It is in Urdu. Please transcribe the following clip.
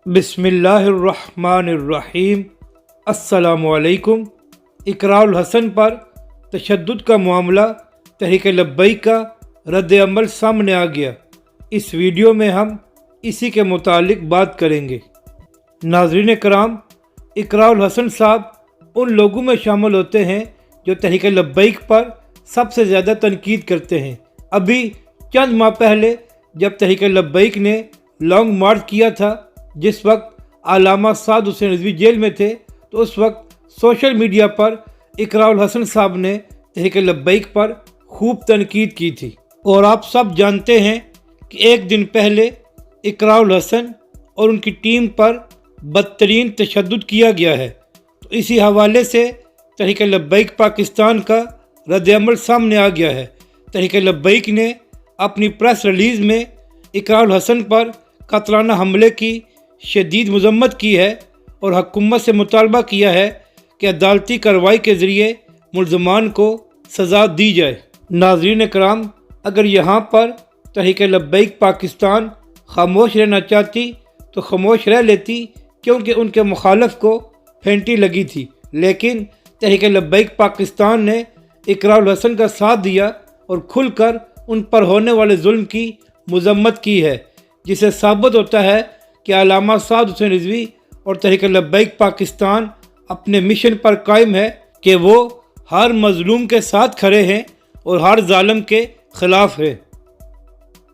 بسم اللہ الرحمن الرحیم۔ السلام علیکم۔ اقراء الحسن پر تشدد کا معاملہ تحریک لبیک کا رد عمل سامنے آ گیا۔ اس ویڈیو میں ہم اسی کے متعلق بات کریں گے۔ ناظرین کرام، اقراء الحسن صاحب ان لوگوں میں شامل ہوتے ہیں جو تحریک لبیک پر سب سے زیادہ تنقید کرتے ہیں۔ ابھی چند ماہ پہلے جب تحریک لبیک نے لانگ مارچ کیا تھا، جس وقت علامہ سعد حسین رضوی جیل میں تھے، تو اس وقت سوشل میڈیا پر اقراء الحسن صاحب نے تحریک لبیک پر خوب تنقید کی تھی۔ اور آپ سب جانتے ہیں کہ ایک دن پہلے اقراء الحسن اور ان کی ٹیم پر بدترین تشدد کیا گیا ہے۔ تو اسی حوالے سے تحریک لبیک پاکستان کا رد عمل سامنے آ گیا ہے۔ تحریک لبیک نے اپنی پریس ریلیز میں اقراء الحسن پر قاتلانہ حملے کی شدید مذمت کی ہے اور حکومت سے مطالبہ کیا ہے کہ عدالتی کارروائی کے ذریعے ملزمان کو سزا دی جائے۔ ناظرین کرام، اگر یہاں پر تحریک لبیک پاکستان خاموش رہنا چاہتی تو خاموش رہ لیتی، کیونکہ ان کے مخالف کو پھینٹی لگی تھی، لیکن تحریک لبیک پاکستان نے اقراء الحسن کا ساتھ دیا اور کھل کر ان پر ہونے والے ظلم کی مذمت کی ہے، جس سے ثابت ہوتا ہے کہ علامہ سعد حسین رضوی اور تحریک لبیک پاکستان اپنے مشن پر قائم ہے کہ وہ ہر مظلوم کے ساتھ کھڑے ہیں اور ہر ظالم کے خلاف ہے۔